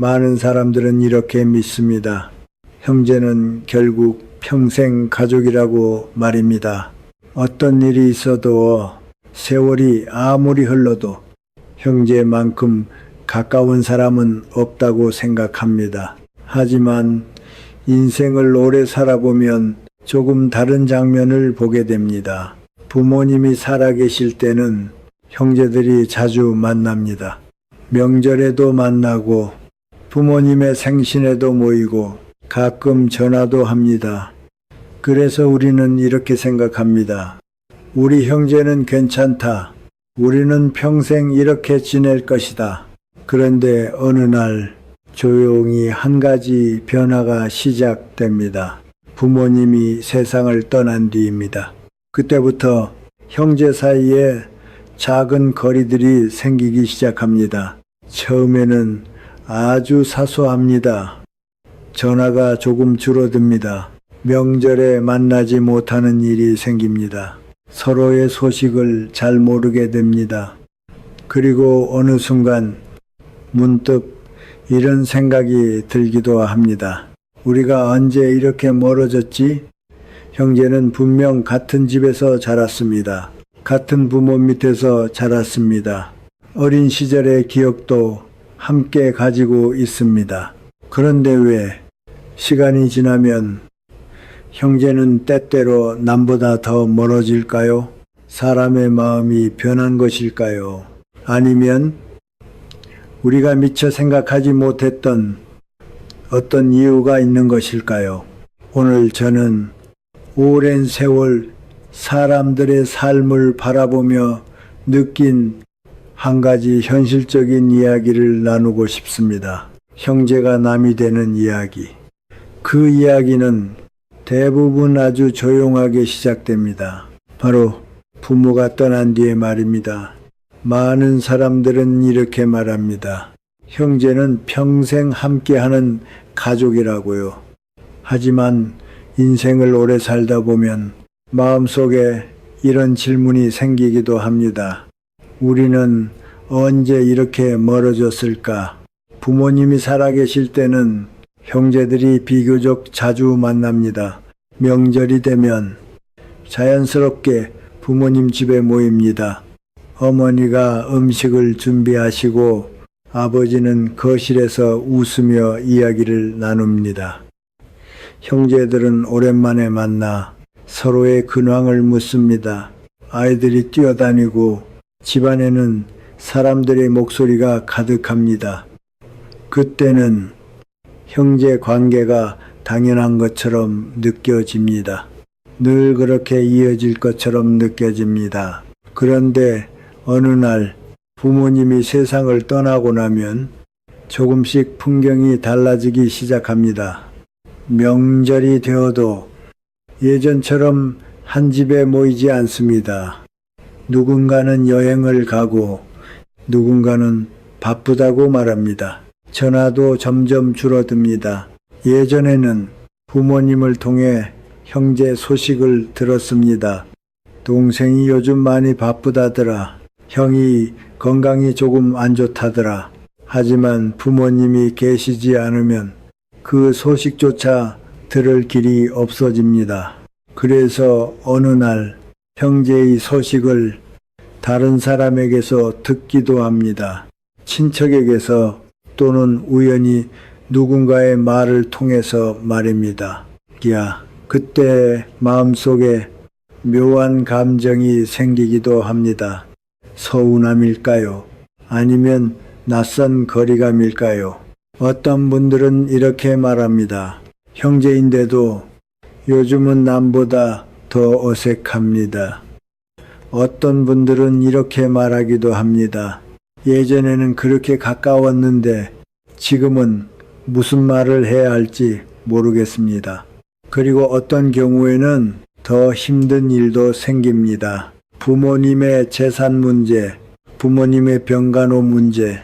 많은 사람들은 이렇게 믿습니다. 형제는 결국 평생 가족이라고 말입니다. 어떤 일이 있어도 세월이 아무리 흘러도 형제만큼 가까운 사람은 없다고 생각합니다. 하지만 인생을 오래 살아보면 조금 다른 장면을 보게 됩니다. 부모님이 살아계실 때는 형제들이 자주 만납니다. 명절에도 만나고 부모님의 생신에도 모이고 가끔 전화도 합니다. 그래서 우리는 이렇게 생각합니다. 우리 형제는 괜찮다. 우리는 평생 이렇게 지낼 것이다. 그런데 어느 날 조용히 한 가지 변화가 시작됩니다. 부모님이 세상을 떠난 뒤입니다. 그때부터 형제 사이에 작은 거리들이 생기기 시작합니다. 처음에는 아주 사소합니다. 전화가 조금 줄어듭니다. 명절에 만나지 못하는 일이 생깁니다. 서로의 소식을 잘 모르게 됩니다. 그리고 어느 순간 문득 이런 생각이 들기도 합니다. 우리가 언제 이렇게 멀어졌지? 형제는 분명 같은 집에서 자랐습니다. 같은 부모 밑에서 자랐습니다. 어린 시절의 기억도 함께 가지고 있습니다. 그런데 왜 시간이 지나면 형제는 때때로 남보다 더 멀어질까요? 사람의 마음이 변한 것일까요? 아니면 우리가 미처 생각하지 못했던 어떤 이유가 있는 것일까요? 오늘 저는 오랜 세월 사람들의 삶을 바라보며 느낀 한 가지 현실적인 이야기를 나누고 싶습니다. 형제가 남이 되는 이야기. 그 이야기는 대부분 아주 조용하게 시작됩니다. 바로 부모가 떠난 뒤에 말입니다. 많은 사람들은 이렇게 말합니다. 형제는 평생 함께하는 가족이라고요. 하지만 인생을 오래 살다 보면 마음속에 이런 질문이 생기기도 합니다. 우리는 언제 이렇게 멀어졌을까? 부모님이 살아계실 때는 형제들이 비교적 자주 만납니다. 명절이 되면 자연스럽게 부모님 집에 모입니다. 어머니가 음식을 준비하시고 아버지는 거실에서 웃으며 이야기를 나눕니다. 형제들은 오랜만에 만나 서로의 근황을 묻습니다. 아이들이 뛰어다니고 집안에는 사람들의 목소리가 가득합니다. 그때는 형제 관계가 당연한 것처럼 느껴집니다. 늘 그렇게 이어질 것처럼 느껴집니다. 그런데 어느 날 부모님이 세상을 떠나고 나면 조금씩 풍경이 달라지기 시작합니다. 명절이 되어도 예전처럼 한 집에 모이지 않습니다. 누군가는 여행을 가고 누군가는 바쁘다고 말합니다. 전화도 점점 줄어듭니다. 예전에는 부모님을 통해 형제 소식을 들었습니다. 동생이 요즘 많이 바쁘다더라. 형이 건강이 조금 안 좋다더라. 하지만 부모님이 계시지 않으면 그 소식조차 들을 길이 없어집니다. 그래서 어느 날 형제의 소식을 다른 사람에게서 듣기도 합니다. 친척에게서 또는 우연히 누군가의 말을 통해서 말입니다. 야, 그때 마음속에 묘한 감정이 생기기도 합니다. 서운함일까요? 아니면 낯선 거리감일까요? 어떤 분들은 이렇게 말합니다. 형제인데도 요즘은 남보다 더 어색합니다. 어떤 분들은 이렇게 말하기도 합니다. 예전에는 그렇게 가까웠는데 지금은 무슨 말을 해야 할지 모르겠습니다. 그리고 어떤 경우에는 더 힘든 일도 생깁니다. 부모님의 재산 문제, 부모님의 병간호 문제,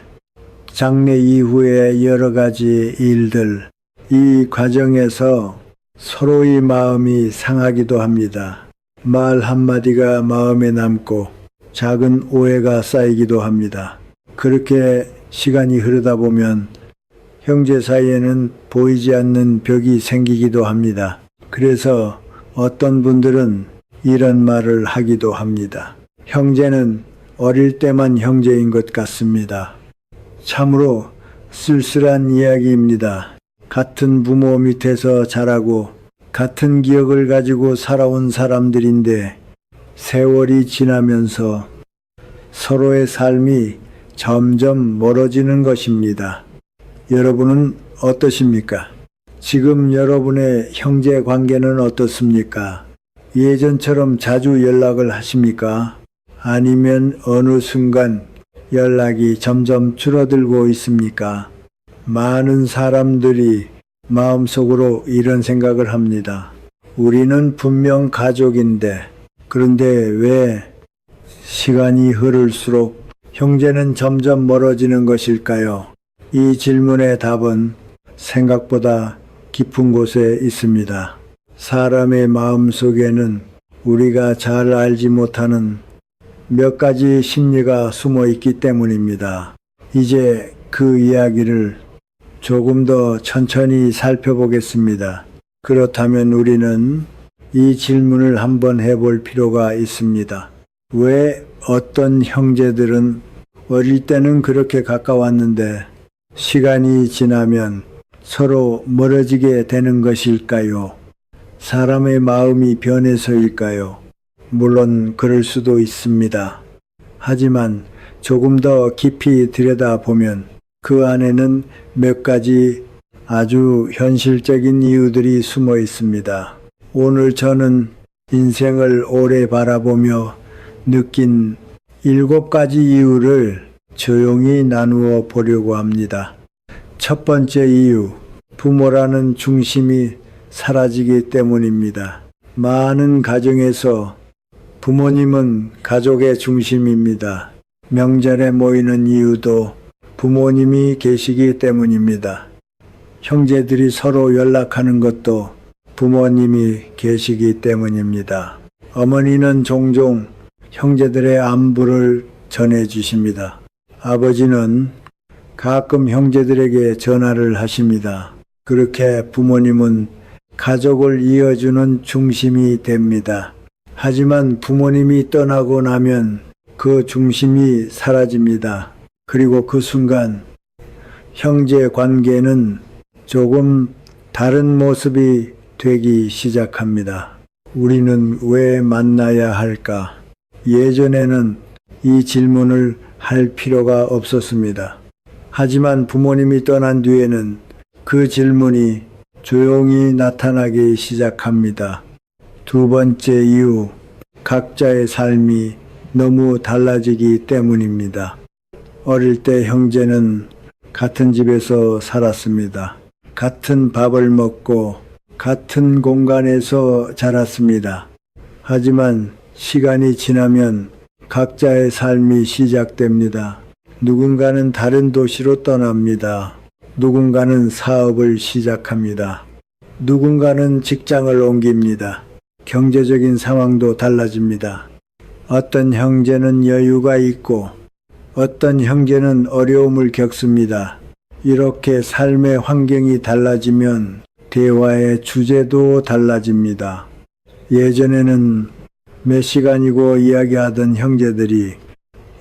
장례 이후의 여러 가지 일들, 이 과정에서 서로의 마음이 상하기도 합니다. 말 한마디가 마음에 남고 작은 오해가 쌓이기도 합니다. 그렇게 시간이 흐르다 보면 형제 사이에는 보이지 않는 벽이 생기기도 합니다. 그래서 어떤 분들은 이런 말을 하기도 합니다. 형제는 어릴 때만 형제인 것 같습니다. 참으로 쓸쓸한 이야기입니다. 같은 부모 밑에서 자라고 같은 기억을 가지고 살아온 사람들인데 세월이 지나면서 서로의 삶이 점점 멀어지는 것입니다. 여러분은 어떠십니까? 지금 여러분의 형제 관계는 어떻습니까? 예전처럼 자주 연락을 하십니까? 아니면 어느 순간 연락이 점점 줄어들고 있습니까? 많은 사람들이 마음속으로 이런 생각을 합니다. 우리는 분명 가족인데, 그런데 왜 시간이 흐를수록 형제는 점점 멀어지는 것일까요? 이 질문의 답은 생각보다 깊은 곳에 있습니다. 사람의 마음 속에는 우리가 잘 알지 못하는 몇 가지 심리가 숨어 있기 때문입니다. 이제 그 이야기를 조금 더 천천히 살펴보겠습니다. 그렇다면 우리는 이 질문을 한번 해볼 필요가 있습니다. 왜 어떤 형제들은 어릴 때는 그렇게 가까웠는데 시간이 지나면 서로 멀어지게 되는 것일까요? 사람의 마음이 변해서일까요? 물론 그럴 수도 있습니다. 하지만 조금 더 깊이 들여다보면 그 안에는 몇 가지 아주 현실적인 이유들이 숨어 있습니다. 오늘 저는 인생을 오래 바라보며 느낀 7가지 이유를 조용히 나누어 보려고 합니다. 첫 번째 이유, 부모라는 중심이 사라지기 때문입니다. 많은 가정에서 부모님은 가족의 중심입니다. 명절에 모이는 이유도 부모님이 계시기 때문입니다. 형제들이 서로 연락하는 것도 부모님이 계시기 때문입니다. 어머니는 종종 형제들의 안부를 전해주십니다. 아버지는 가끔 형제들에게 전화를 하십니다. 그렇게 부모님은 가족을 이어주는 중심이 됩니다. 하지만 부모님이 떠나고 나면 그 중심이 사라집니다. 그리고 그 순간 형제 관계는 조금 다른 모습이 되기 시작합니다. 우리는 왜 만나야 할까? 예전에는 이 질문을 할 필요가 없었습니다. 하지만 부모님이 떠난 뒤에는 그 질문이 조용히 나타나기 시작합니다. 두 번째 이유, 각자의 삶이 너무 달라지기 때문입니다. 어릴 때 형제는 같은 집에서 살았습니다. 같은 밥을 먹고 같은 공간에서 자랐습니다. 하지만 시간이 지나면 각자의 삶이 시작됩니다. 누군가는 다른 도시로 떠납니다. 누군가는 사업을 시작합니다. 누군가는 직장을 옮깁니다. 경제적인 상황도 달라집니다. 어떤 형제는 여유가 있고 어떤 형제는 어려움을 겪습니다. 이렇게 삶의 환경이 달라지면 대화의 주제도 달라집니다. 예전에는 몇 시간이고 이야기하던 형제들이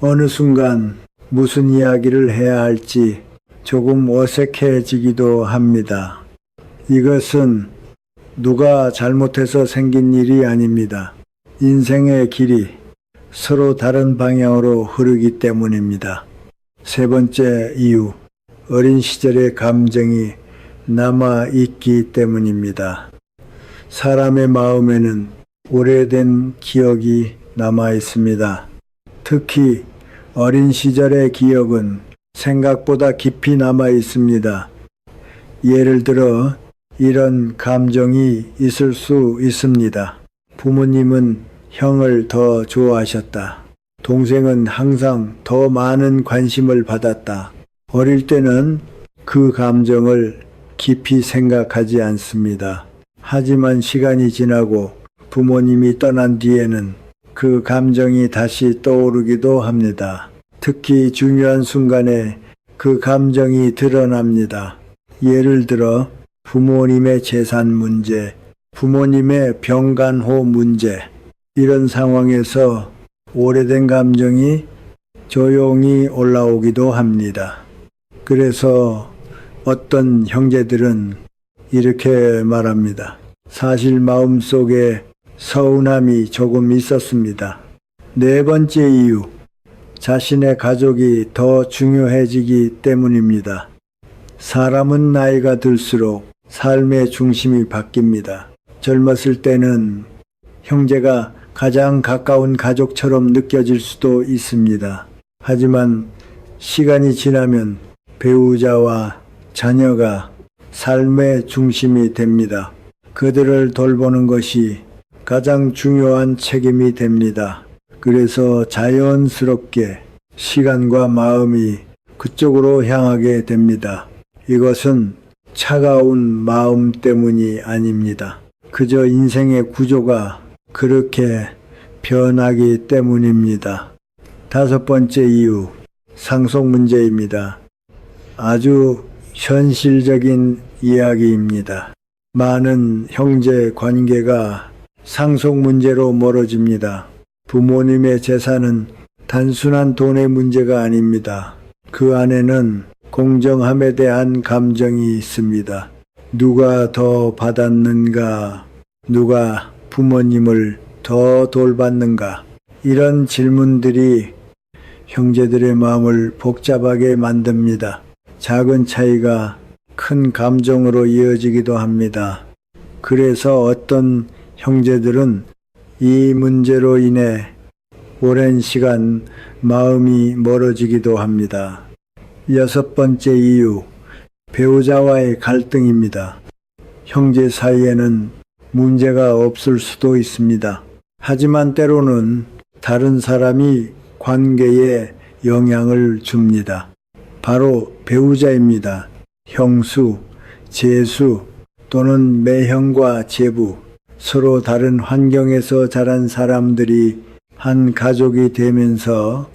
어느 순간 무슨 이야기를 해야 할지 조금 어색해지기도 합니다. 이것은 누가 잘못해서 생긴 일이 아닙니다. 인생의 길이 서로 다른 방향으로 흐르기 때문입니다. 세 번째 이유, 어린 시절의 감정이 남아있기 때문입니다. 사람의 마음에는 오래된 기억이 남아있습니다. 특히 어린 시절의 기억은 생각보다 깊이 남아있습니다. 예를 들어 이런 감정이 있을 수 있습니다. 부모님은 형을 더 좋아하셨다. 동생은 항상 더 많은 관심을 받았다. 어릴 때는 그 감정을 깊이 생각하지 않습니다. 하지만 시간이 지나고 부모님이 떠난 뒤에는 그 감정이 다시 떠오르기도 합니다. 특히 중요한 순간에 그 감정이 드러납니다. 예를 들어 부모님의 재산 문제, 부모님의 병간호 문제, 이런 상황에서 오래된 감정이 조용히 올라오기도 합니다. 그래서 어떤 형제들은 이렇게 말합니다. 사실 마음속에 서운함이 조금 있었습니다. 네 번째 이유, 자신의 가족이 더 중요해지기 때문입니다. 사람은 나이가 들수록 삶의 중심이 바뀝니다. 젊었을 때는 형제가 가장 가까운 가족처럼 느껴질 수도 있습니다. 하지만 시간이 지나면 배우자와 자녀가 삶의 중심이 됩니다. 그들을 돌보는 것이 가장 중요한 책임이 됩니다. 그래서 자연스럽게 시간과 마음이 그쪽으로 향하게 됩니다. 이것은 차가운 마음 때문이 아닙니다. 그저 인생의 구조가 그렇게 변하기 때문입니다. 다섯 번째 이유, 상속 문제입니다. 아주 현실적인 이야기입니다. 많은 형제 관계가 상속 문제로 멀어집니다. 부모님의 재산은 단순한 돈의 문제가 아닙니다. 그 안에는 공정함에 대한 감정이 있습니다. 누가 더 받았는가? 누가 부모님을 더 돌봤는가? 이런 질문들이 형제들의 마음을 복잡하게 만듭니다. 작은 차이가 큰 감정으로 이어지기도 합니다. 그래서 어떤 형제들은 이 문제로 인해 오랜 시간 마음이 멀어지기도 합니다. 여섯 번째 이유, 배우자와의 갈등입니다. 형제 사이에는 문제가 없을 수도 있습니다. 하지만 때로는 다른 사람이 관계에 영향을 줍니다. 바로 배우자입니다. 형수, 제수 또는 매형과 제부, 서로 다른 환경에서 자란 사람들이 한 가족이 되면서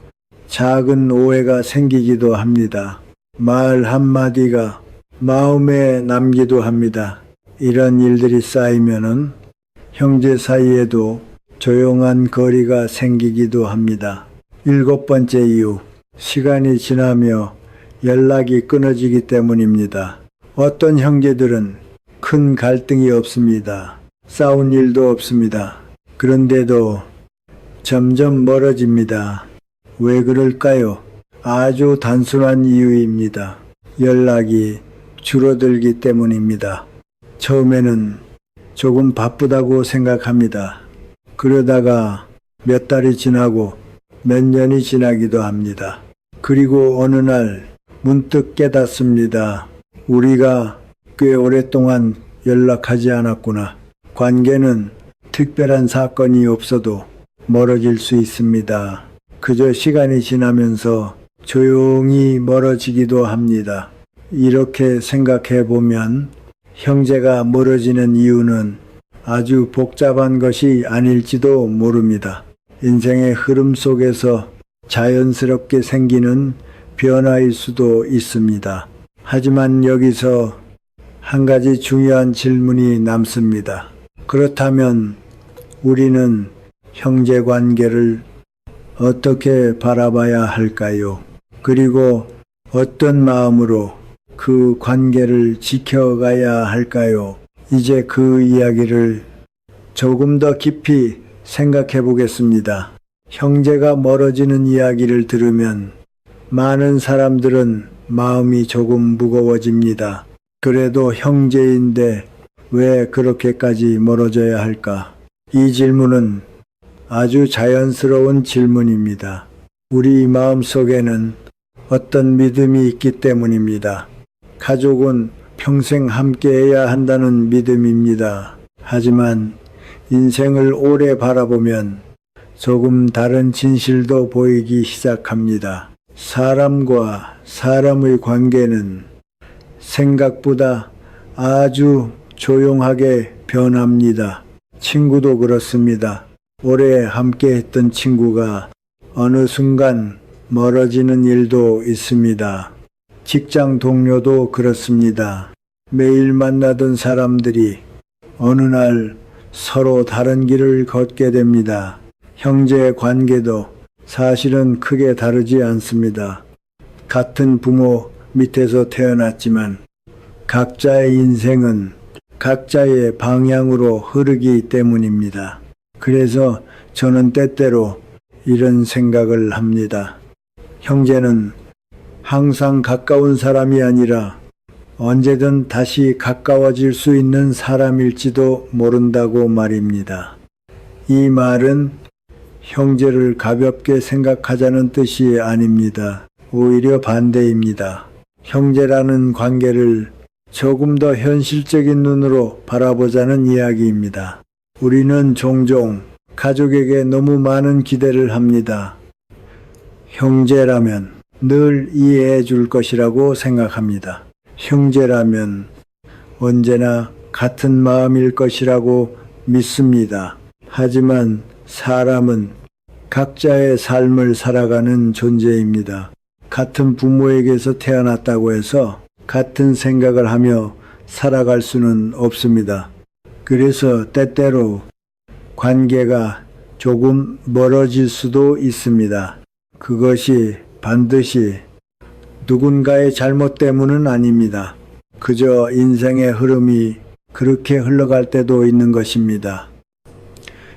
작은 오해가 생기기도 합니다. 말 한마디가 마음에 남기도 합니다. 이런 일들이 쌓이면은 형제 사이에도 조용한 거리가 생기기도 합니다. 일곱 번째 이유, 시간이 지나며 연락이 끊어지기 때문입니다. 어떤 형제들은 큰 갈등이 없습니다. 싸운 일도 없습니다. 그런데도 점점 멀어집니다. 왜 그럴까요? 아주 단순한 이유입니다. 연락이 줄어들기 때문입니다. 처음에는 조금 바쁘다고 생각합니다. 그러다가 몇 달이 지나고 몇 년이 지나기도 합니다. 그리고 어느 날 문득 깨닫습니다. 우리가 꽤 오랫동안 연락하지 않았구나. 관계는 특별한 사건이 없어도 멀어질 수 있습니다. 그저 시간이 지나면서 조용히 멀어지기도 합니다. 이렇게 생각해 보면 형제가 멀어지는 이유는 아주 복잡한 것이 아닐지도 모릅니다. 인생의 흐름 속에서 자연스럽게 생기는 변화일 수도 있습니다. 하지만 여기서 한 가지 중요한 질문이 남습니다. 그렇다면 우리는 형제 관계를 어떻게 바라봐야 할까요? 그리고 어떤 마음으로 그 관계를 지켜가야 할까요? 이제 그 이야기를 조금 더 깊이 생각해 보겠습니다. 형제가 멀어지는 이야기를 들으면 많은 사람들은 마음이 조금 무거워집니다. 그래도 형제인데 왜 그렇게까지 멀어져야 할까? 이 질문은 아주 자연스러운 질문입니다. 우리 마음속에는 어떤 믿음이 있기 때문입니다. 가족은 평생 함께해야 한다는 믿음입니다. 하지만 인생을 오래 바라보면 조금 다른 진실도 보이기 시작합니다. 사람과 사람의 관계는 생각보다 아주 조용하게 변합니다. 친구도 그렇습니다. 오래 함께 했던 친구가 어느 순간 멀어지는 일도 있습니다. 직장 동료도 그렇습니다. 매일 만나던 사람들이 어느 날 서로 다른 길을 걷게 됩니다. 형제 관계도 사실은 크게 다르지 않습니다. 같은 부모 밑에서 태어났지만 각자의 인생은 각자의 방향으로 흐르기 때문입니다. 그래서 저는 때때로 이런 생각을 합니다. 형제는 항상 가까운 사람이 아니라 언제든 다시 가까워질 수 있는 사람일지도 모른다고 말입니다. 이 말은 형제를 가볍게 생각하자는 뜻이 아닙니다. 오히려 반대입니다. 형제라는 관계를 조금 더 현실적인 눈으로 바라보자는 이야기입니다. 우리는 종종 가족에게 너무 많은 기대를 합니다. 형제라면 늘 이해해 줄 것이라고 생각합니다. 형제라면 언제나 같은 마음일 것이라고 믿습니다. 하지만 사람은 각자의 삶을 살아가는 존재입니다. 같은 부모에게서 태어났다고 해서 같은 생각을 하며 살아갈 수는 없습니다. 그래서 때때로 관계가 조금 멀어질 수도 있습니다. 그것이 반드시 누군가의 잘못 때문은 아닙니다. 그저 인생의 흐름이 그렇게 흘러갈 때도 있는 것입니다.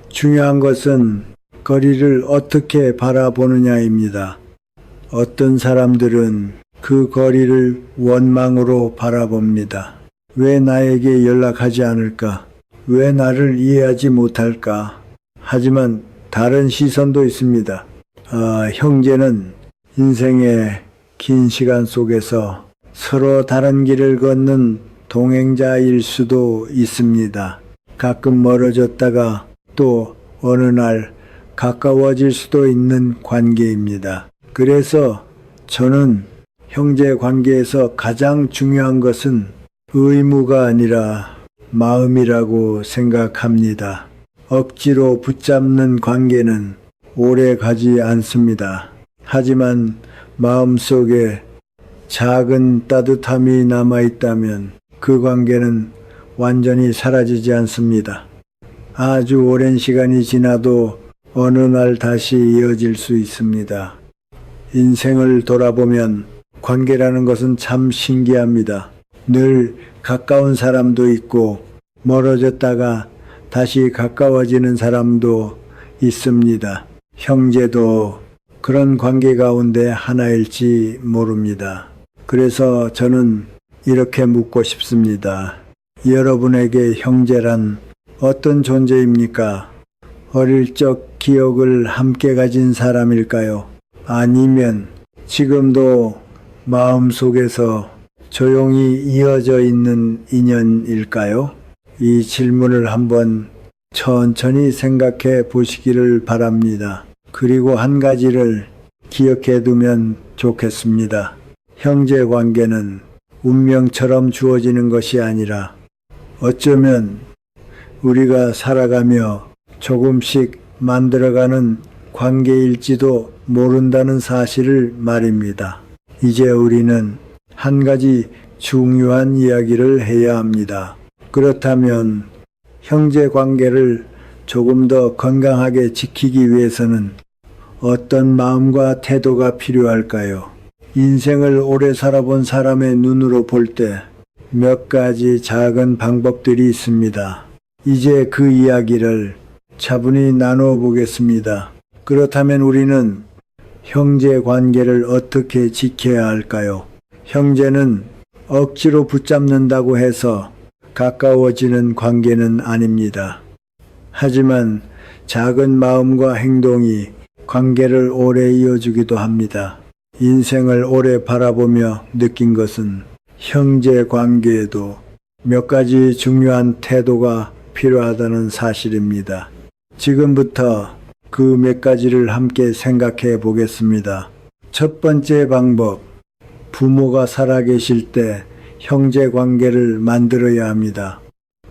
중요한 것은 거리를 어떻게 바라보느냐입니다. 어떤 사람들은 그 거리를 원망으로 바라봅니다. 왜 나에게 연락하지 않을까? 왜 나를 이해하지 못할까? 하지만 다른 시선도 있습니다. 형제는 인생의 긴 시간 속에서 서로 다른 길을 걷는 동행자일 수도 있습니다. 가끔 멀어졌다가 또 어느 날 가까워질 수도 있는 관계입니다. 그래서 저는 형제 관계에서 가장 중요한 것은 의무가 아니라 마음이라고 생각합니다. 억지로 붙잡는 관계는 오래 가지 않습니다. 하지만 마음속에 작은 따뜻함이 남아있다면 그 관계는 완전히 사라지지 않습니다. 아주 오랜 시간이 지나도 어느 날 다시 이어질 수 있습니다. 인생을 돌아보면 관계라는 것은 참 신기합니다. 늘 가까운 사람도 있고 멀어졌다가 다시 가까워지는 사람도 있습니다. 형제도 그런 관계 가운데 하나일지 모릅니다. 그래서 저는 이렇게 묻고 싶습니다. 여러분에게 형제란 어떤 존재입니까? 어릴 적 기억을 함께 가진 사람일까요? 아니면 지금도 마음속에서 조용히 이어져 있는 인연일까요? 이 질문을 한번 천천히 생각해 보시기를 바랍니다. 그리고 한 가지를 기억해 두면 좋겠습니다. 형제 관계는 운명처럼 주어지는 것이 아니라 어쩌면 우리가 살아가며 조금씩 만들어가는 관계일지도 모른다는 사실을 말입니다. 이제 우리는 한 가지 중요한 이야기를 해야 합니다. 그렇다면 형제 관계를 조금 더 건강하게 지키기 위해서는 어떤 마음과 태도가 필요할까요? 인생을 오래 살아본 사람의 눈으로 볼 때 몇 가지 작은 방법들이 있습니다. 이제 그 이야기를 차분히 나눠 보겠습니다. 그렇다면 우리는 형제 관계를 어떻게 지켜야 할까요? 형제는 억지로 붙잡는다고 해서 가까워지는 관계는 아닙니다. 하지만 작은 마음과 행동이 관계를 오래 이어주기도 합니다. 인생을 오래 바라보며 느낀 것은 형제 관계에도 몇 가지 중요한 태도가 필요하다는 사실입니다. 지금부터 그 몇 가지를 함께 생각해 보겠습니다. 첫 번째 방법, 부모가 살아계실 때 형제 관계를 만들어야 합니다.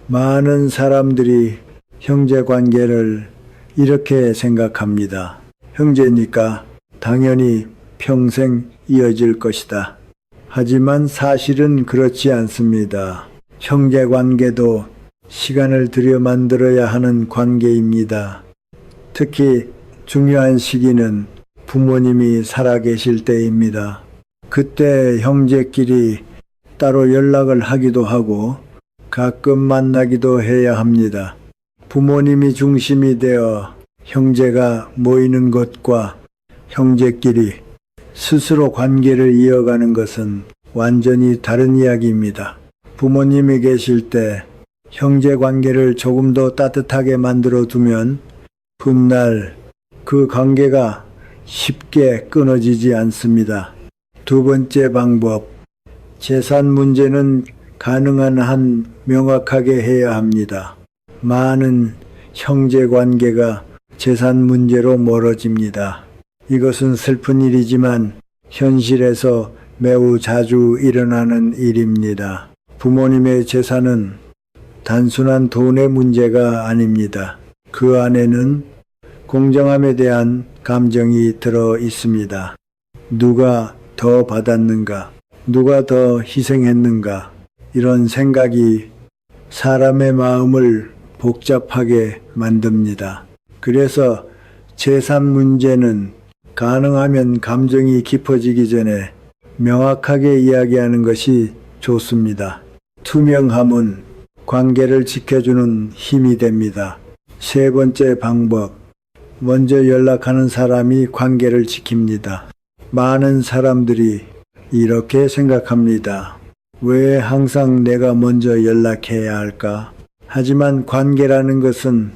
많은 사람들이 형제 관계를 이렇게 생각합니다. 형제니까 당연히 평생 이어질 것이다. 하지만 사실은 그렇지 않습니다. 형제 관계도 시간을 들여 만들어야 하는 관계입니다. 특히 중요한 시기는 부모님이 살아계실 때입니다. 그때 형제끼리 따로 연락을 하기도 하고 가끔 만나기도 해야 합니다. 부모님이 중심이 되어 형제가 모이는 것과 형제끼리 스스로 관계를 이어가는 것은 완전히 다른 이야기입니다. 부모님이 계실 때 형제 관계를 조금 더 따뜻하게 만들어 두면 훗날 그 관계가 쉽게 끊어지지 않습니다. 두 번째 방법, 재산 문제는 가능한 한 명확하게 해야 합니다. 많은 형제 관계가 재산 문제로 멀어집니다. 이것은 슬픈 일이지만 현실에서 매우 자주 일어나는 일입니다. 부모님의 재산은 단순한 돈의 문제가 아닙니다. 그 안에는 공정함에 대한 감정이 들어 있습니다. 누가 더 받았는가? 누가 더 희생했는가? 이런 생각이 사람의 마음을 복잡하게 만듭니다. 그래서 재산 문제는 가능하면 감정이 깊어지기 전에 명확하게 이야기하는 것이 좋습니다. 투명함은 관계를 지켜주는 힘이 됩니다. 세 번째 방법, 먼저 연락하는 사람이 관계를 지킵니다. 많은 사람들이 이렇게 생각합니다. 왜 항상 내가 먼저 연락해야 할까? 하지만 관계라는 것은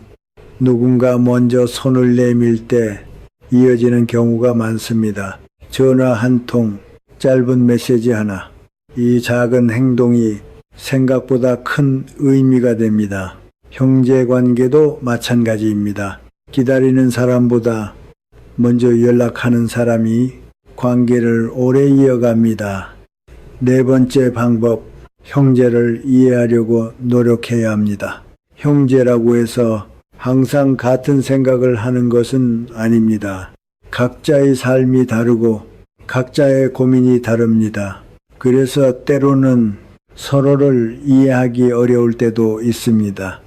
누군가 먼저 손을 내밀 때 이어지는 경우가 많습니다. 전화 한 통, 짧은 메시지 하나, 이 작은 행동이 생각보다 큰 의미가 됩니다. 형제 관계도 마찬가지입니다. 기다리는 사람보다 먼저 연락하는 사람이 관계를 오래 이어갑니다. 네 번째 방법, 형제를 이해하려고 노력해야 합니다. 형제라고 해서 항상 같은 생각을 하는 것은 아닙니다. 각자의 삶이 다르고 각자의 고민이 다릅니다. 그래서 때로는 서로를 이해하기 어려울 때도 있습니다.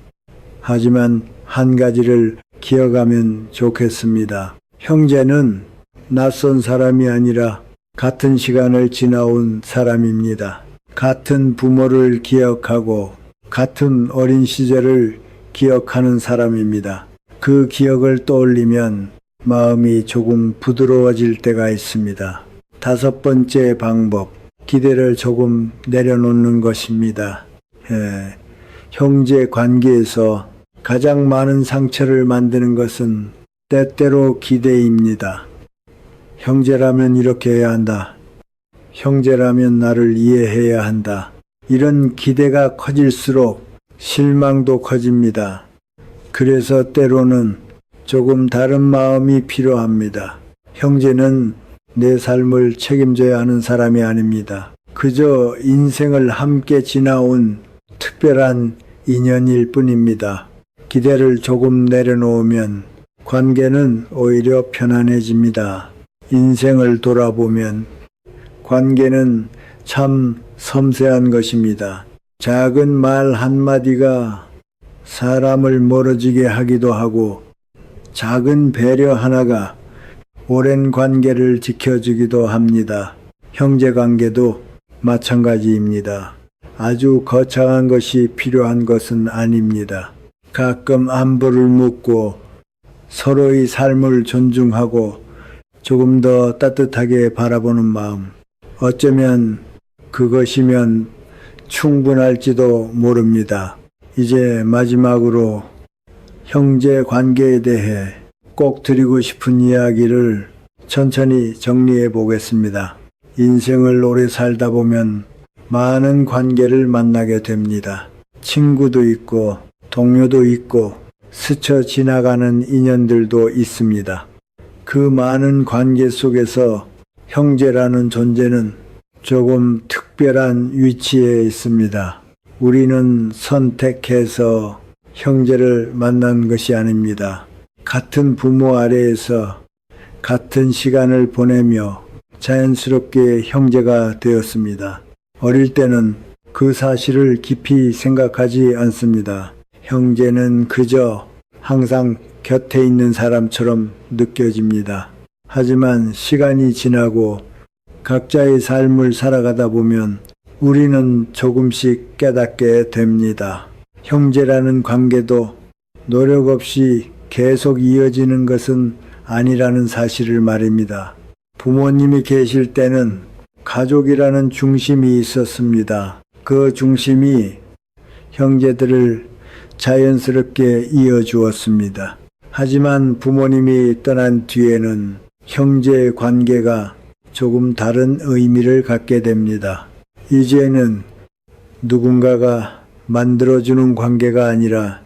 하지만 한 가지를 기억하면 좋겠습니다. 형제는 낯선 사람이 아니라 같은 시간을 지나온 사람입니다. 같은 부모를 기억하고 같은 어린 시절을 기억하는 사람입니다. 그 기억을 떠올리면 마음이 조금 부드러워질 때가 있습니다. 다섯 번째 방법, 기대를 조금 내려놓는 것입니다. 형제 관계에서 가장 많은 상처를 만드는 것은 때때로 기대입니다. 형제라면 이렇게 해야 한다. 형제라면 나를 이해해야 한다. 이런 기대가 커질수록 실망도 커집니다. 그래서 때로는 조금 다른 마음이 필요합니다. 형제는 내 삶을 책임져야 하는 사람이 아닙니다. 그저 인생을 함께 지나온 특별한 인연일 뿐입니다. 기대를 조금 내려놓으면 관계는 오히려 편안해집니다. 인생을 돌아보면 관계는 참 섬세한 것입니다. 작은 말 한마디가 사람을 멀어지게 하기도 하고 작은 배려 하나가 오랜 관계를 지켜주기도 합니다. 형제 관계도 마찬가지입니다. 아주 거창한 것이 필요한 것은 아닙니다. 가끔 안부를 묻고 서로의 삶을 존중하고 조금 더 따뜻하게 바라보는 마음. 어쩌면 그것이면 충분할지도 모릅니다. 이제 마지막으로 형제 관계에 대해 꼭 드리고 싶은 이야기를 천천히 정리해 보겠습니다. 인생을 오래 살다 보면 많은 관계를 만나게 됩니다. 친구도 있고 동료도 있고 스쳐 지나가는 인연들도 있습니다. 그 많은 관계 속에서 형제라는 존재는 조금 특별한 위치에 있습니다. 우리는 선택해서 형제를 만난 것이 아닙니다. 같은 부모 아래에서 같은 시간을 보내며 자연스럽게 형제가 되었습니다. 어릴 때는 그 사실을 깊이 생각하지 않습니다. 형제는 그저 항상 곁에 있는 사람처럼 느껴집니다. 하지만 시간이 지나고 각자의 삶을 살아가다 보면 우리는 조금씩 깨닫게 됩니다. 형제라는 관계도 노력 없이 계속 이어지는 것은 아니라는 사실을 말입니다. 부모님이 계실 때는 가족이라는 중심이 있었습니다. 그 중심이 형제들을 자연스럽게 이어주었습니다. 하지만 부모님이 떠난 뒤에는 형제 관계가 조금 다른 의미를 갖게 됩니다. 이제는 누군가가 만들어주는 관계가 아니라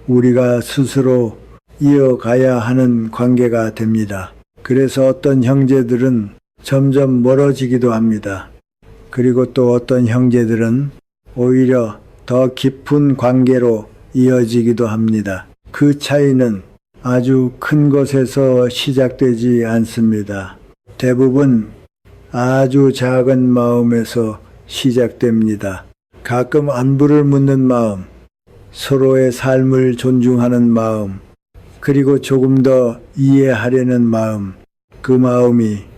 우리가 스스로 이어가야 하는 관계가 됩니다. 그래서 어떤 형제들은 점점 멀어지기도 합니다. 그리고 또 어떤 형제들은 오히려 더 깊은 관계로 이어지기도 합니다. 그 차이는 아주 큰 것에서 시작되지 않습니다. 대부분 아주 작은 마음에서 시작됩니다. 가끔 안부를 묻는 마음, 서로의 삶을 존중하는 마음, 그리고 조금 더 이해하려는 마음, 그 마음이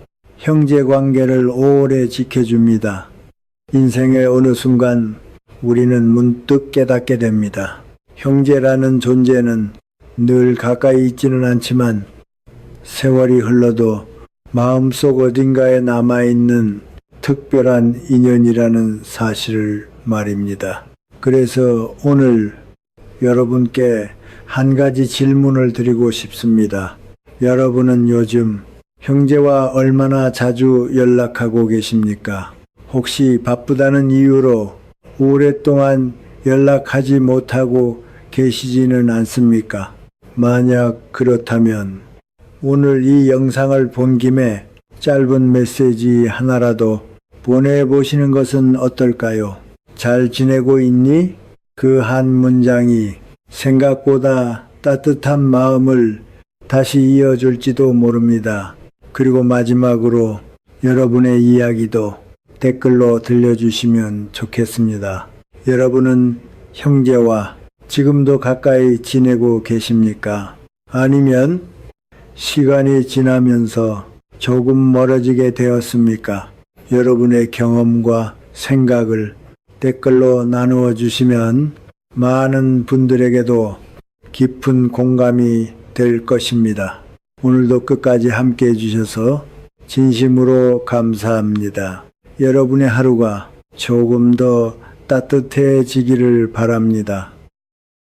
형제 관계를 오래 지켜줍니다. 인생의 어느 순간 우리는 문득 깨닫게 됩니다. 형제라는 존재는 늘 가까이 있지는 않지만 세월이 흘러도 마음속 어딘가에 남아있는 특별한 인연이라는 사실을 말입니다. 그래서 오늘 여러분께 한 가지 질문을 드리고 싶습니다. 여러분은 요즘 형제와 얼마나 자주 연락하고 계십니까? 혹시 바쁘다는 이유로 오랫동안 연락하지 못하고 계시지는 않습니까? 만약 그렇다면 오늘 이 영상을 본 김에 짧은 메시지 하나라도 보내보시는 것은 어떨까요? 잘 지내고 있니? 그 한 문장이 생각보다 따뜻한 마음을 다시 이어줄지도 모릅니다. 그리고 마지막으로 여러분의 이야기도 댓글로 들려주시면 좋겠습니다. 여러분은 형제와 지금도 가까이 지내고 계십니까? 아니면 시간이 지나면서 조금 멀어지게 되었습니까? 여러분의 경험과 생각을 댓글로 나누어 주시면 많은 분들에게도 깊은 공감이 될 것입니다. 오늘도 끝까지 함께 해주셔서 진심으로 감사합니다. 여러분의 하루가 조금 더 따뜻해지기를 바랍니다.